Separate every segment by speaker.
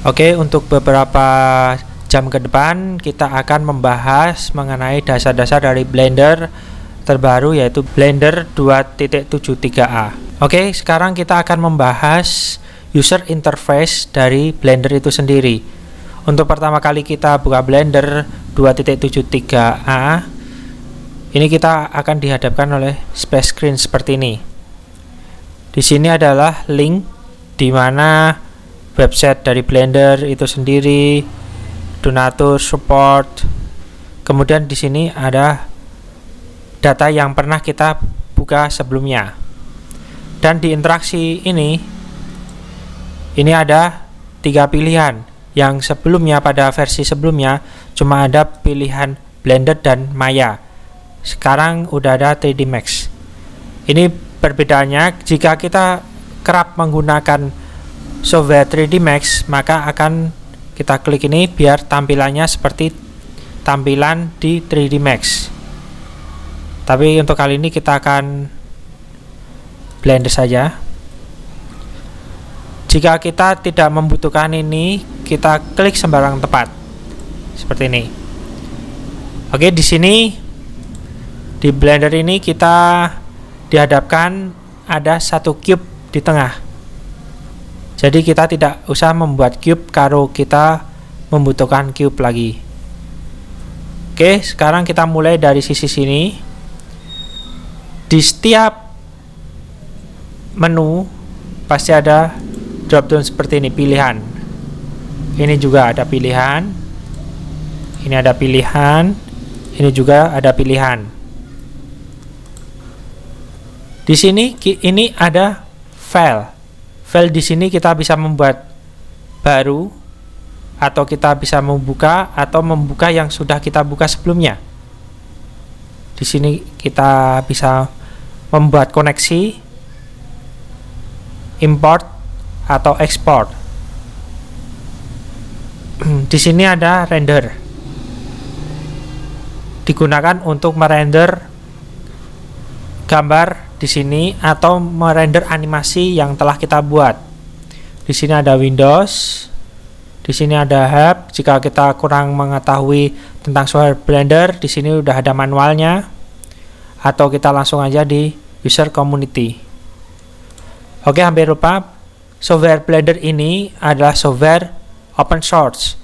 Speaker 1: Oke, untuk beberapa jam ke depan kita akan membahas mengenai dasar-dasar dari Blender terbaru, yaitu Blender 2.73a. Oke, sekarang kita akan membahas user interface dari Blender itu sendiri. Untuk pertama kali kita buka Blender 2.73a, ini kita akan dihadapkan oleh splash screen seperti ini. Di sini adalah link di mana website dari Blender itu sendiri, donatur, support. Kemudian di sini ada data yang pernah kita buka sebelumnya. Dan di interaksi ini ada 3 pilihan. Yang sebelumnya, pada versi sebelumnya cuma ada pilihan Blender dan Maya. Sekarang udah ada 3D Max. Ini perbedaannya. Jika kita kerap menggunakan software 3D Max, maka akan kita klik ini biar tampilannya seperti tampilan di 3D Max. Tapi untuk kali ini kita akan Blender saja. Jika kita tidak membutuhkan ini, kita klik sembarang tempat seperti ini. Oke, di sini di Blender ini kita dihadapkan ada satu cube di tengah. Jadi kita tidak usah membuat cube kalau kita membutuhkan cube lagi. Oke, sekarang kita mulai dari sisi sini. Di setiap menu pasti ada drop down seperti ini, pilihan. Ini juga ada pilihan. Ini ada pilihan. Ini juga ada pilihan. Di sini ini ada file. File di sini kita bisa membuat baru, atau kita bisa membuka atau membuka yang sudah kita buka sebelumnya. Di sini kita bisa membuat koneksi, import atau export. Di sini ada render. Digunakan untuk merender gambar di sini atau merender animasi yang telah kita buat. Di sini ada Windows, di sini ada Help. Jika kita kurang mengetahui tentang software Blender, di sini udah ada manualnya, atau kita langsung aja di User Community. Oke, hampir lupa. Software Blender ini adalah software open source,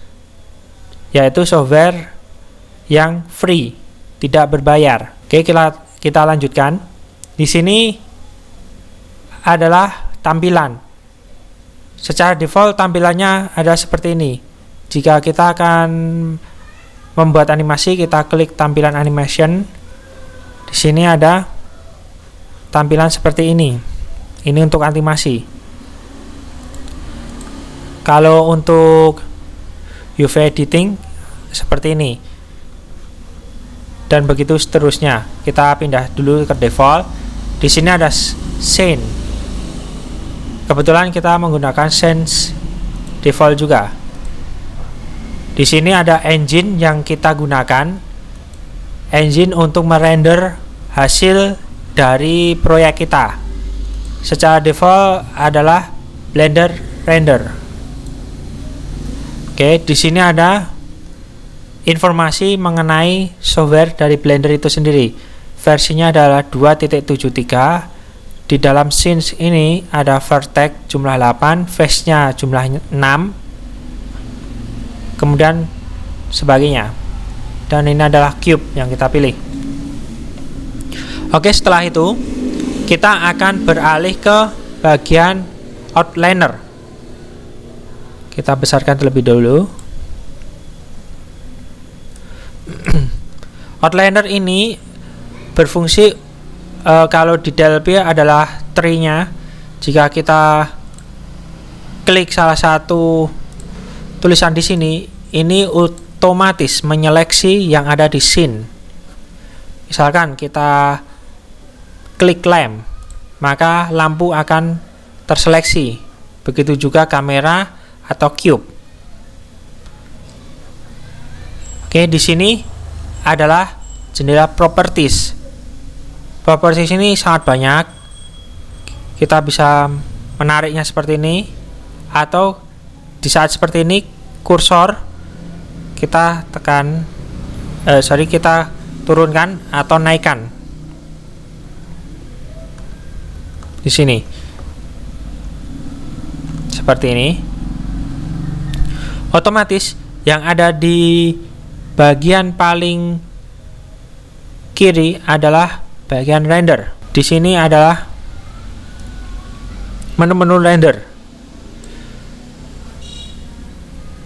Speaker 1: yaitu software yang free, tidak berbayar. Oke, kita lanjutkan. Di sini adalah tampilan. Secara default tampilannya ada seperti ini. Jika kita akan membuat animasi, kita klik tampilan animation. Di sini ada tampilan seperti ini. Ini untuk animasi. Kalau untuk UV editing seperti ini. Dan begitu seterusnya. Kita pindah dulu ke default. Di sini ada scene. Kebetulan kita menggunakan scene default juga. Di sini ada engine yang kita gunakan. Engine untuk merender hasil dari proyek kita. Secara default adalah Blender Render. Oke, di sini ada informasi mengenai software dari Blender itu sendiri. Versinya adalah 2.73. Di dalam scenes ini ada vertex jumlah 8, face-nya jumlah 6, kemudian sebagainya. Dan ini adalah cube yang kita pilih. Oke, setelah itu kita akan beralih ke bagian outliner. Kita besarkan terlebih dahulu. Outliner ini berfungsi kalau di DLP adalah tree-nya. Jika kita klik salah satu tulisan di sini, ini otomatis menyeleksi yang ada di scene. Misalkan kita klik lamp, maka lampu akan terseleksi. Begitu juga kamera atau cube. Oke, di sini adalah jendela properties. Properties ini sangat banyak. Kita bisa menariknya seperti ini, atau Di saat seperti ini kursor kita tekan kita turunkan atau naikkan di sini seperti ini. Otomatis yang ada di bagian paling kiri adalah bagian render. Di sini adalah menu-menu render.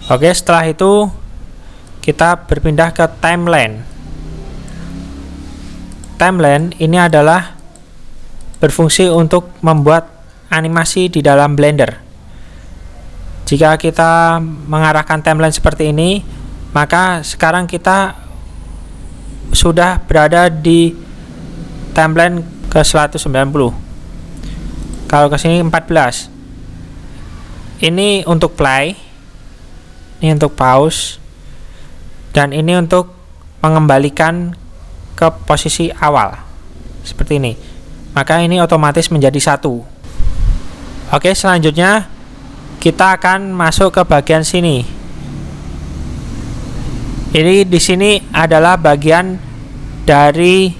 Speaker 1: Oke, setelah itu kita berpindah ke timeline. Timeline ini adalah berfungsi untuk membuat animasi di dalam Blender. Jika kita mengarahkan timeline seperti ini, maka sekarang kita sudah berada di timeline ke 190. Kalau ke sini 14. Ini untuk play, ini untuk pause, dan ini untuk mengembalikan ke posisi awal seperti ini. Maka ini otomatis menjadi 1. Oke, selanjutnya kita akan masuk ke bagian sini. Ini di sini adalah bagian dari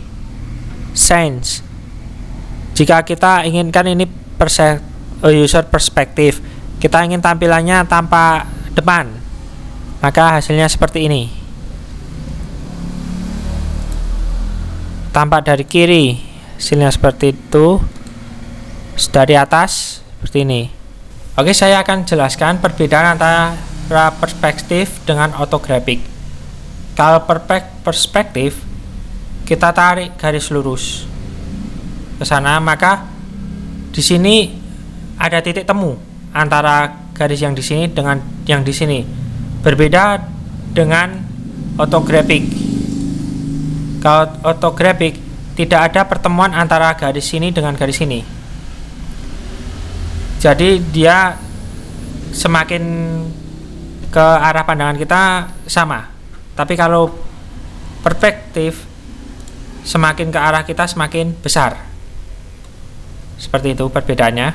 Speaker 1: scenes. Jika kita inginkan ini user perspective, kita ingin tampilannya tanpa depan, maka hasilnya seperti ini. Tampak dari kiri, hasilnya seperti itu. Dari atas seperti ini. Oke, saya akan jelaskan perbedaan antara perspektif dengan orthographic. Kalau perspektif, kita tarik garis lurus ke sana, maka di sini ada titik temu antara garis yang di sini dengan yang di sini. Berbeda dengan orthographic. Kalau orthographic tidak ada pertemuan antara garis sini dengan garis sini. Jadi dia semakin ke arah pandangan kita sama. Tapi kalau perspektif semakin ke arah kita semakin besar. Seperti itu perbedaannya.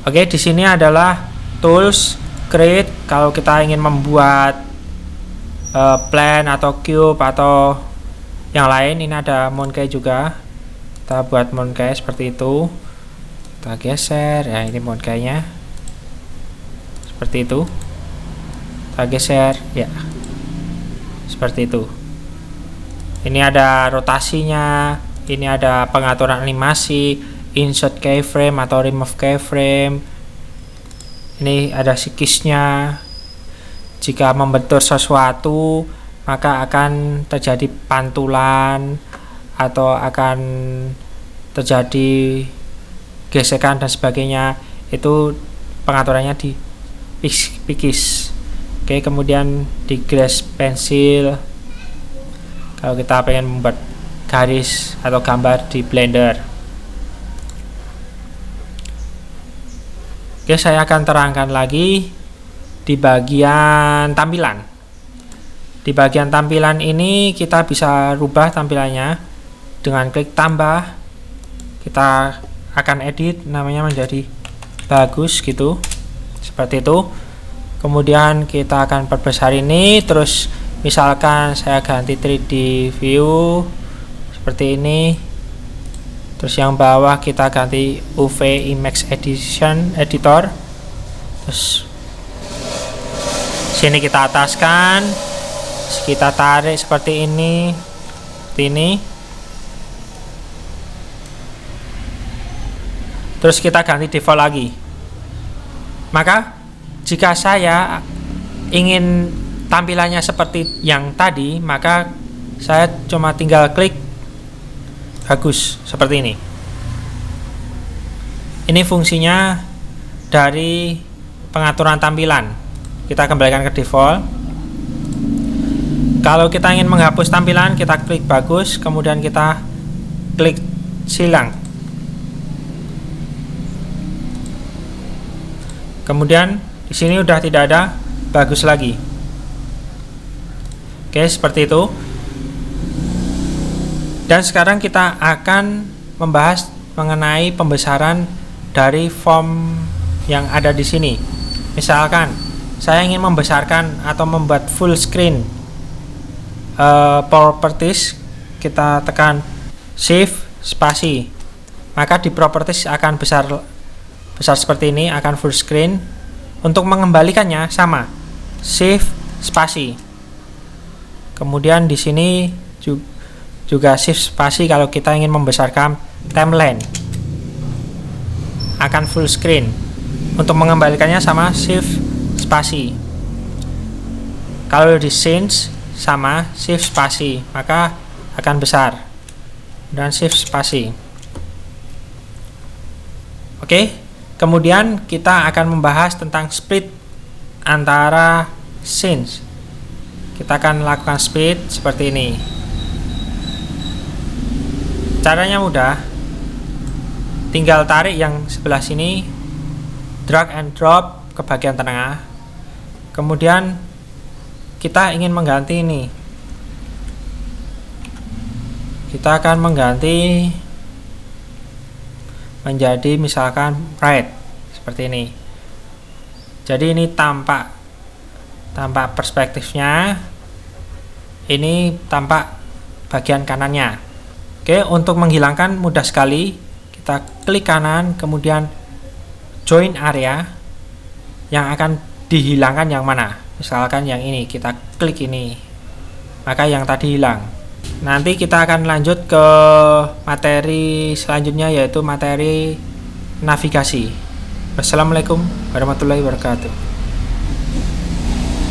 Speaker 1: Oke, di sini adalah tools, create kalau kita ingin membuat plan atau cube atau yang lain. Ini ada monkey juga. Kita buat monkey seperti itu. Kita geser. Ya, ini monkey-nya. Seperti itu. Kita geser, ya. Seperti itu. Ini ada rotasinya, ini ada pengaturan animasi, insert keyframe atau remove keyframe. Ini ada sikisnya. Jika membentur sesuatu, maka akan terjadi pantulan atau akan terjadi gesekan dan sebagainya. Itu pengaturannya di pikis. Oke, kemudian di grass pensil kalau kita pengen membuat garis atau gambar di Blender. Oke, saya akan terangkan lagi di bagian tampilan. Di bagian tampilan ini kita bisa rubah tampilannya dengan klik tambah. Kita akan edit namanya menjadi bagus gitu. Seperti itu. Kemudian kita akan perbesar ini, terus misalkan saya ganti 3D view seperti ini. Terus yang bawah kita ganti UV Image Editor. Terus sini kita ataskan, kita tarik seperti ini, terus kita ganti default lagi. Maka jika saya ingin tampilannya seperti yang tadi, maka saya cuma tinggal klik bagus seperti ini. Ini fungsinya dari pengaturan tampilan. Kita kembalikan ke default. Kalau kita ingin menghapus tampilan, kita klik bagus, kemudian kita klik silang. Kemudian di sini udah tidak ada bagus lagi. Oke, seperti itu. Dan sekarang kita akan membahas mengenai pembesaran dari form yang ada di sini. Misalkan saya ingin membesarkan atau membuat full screen properties, kita tekan shift spasi, maka di properties akan besar seperti ini, akan full screen. Untuk mengembalikannya sama, shift spasi. Kemudian di sini juga shift spasi kalau kita ingin membesarkan timeline, akan full screen. Untuk mengembalikannya sama, shift spasi. Kalau di change sama, shift spasi, maka akan besar, dan shift spasi. Oke, kemudian kita akan membahas tentang split antara scenes. Kita akan lakukan split seperti ini. Caranya mudah, tinggal tarik yang sebelah sini, drag and drop ke bagian tengah. Kemudian kita ingin mengganti ini, kita akan mengganti menjadi misalkan right, seperti ini. Jadi ini tampak perspektifnya, ini tampak bagian kanannya. Oke, untuk menghilangkan mudah sekali, kita klik kanan, kemudian join area. Yang akan dihilangkan yang mana? Misalkan yang ini, kita klik ini, maka yang tadi hilang. Nanti kita akan lanjut ke materi selanjutnya, yaitu materi navigasi. Wassalamualaikum warahmatullahi wabarakatuh.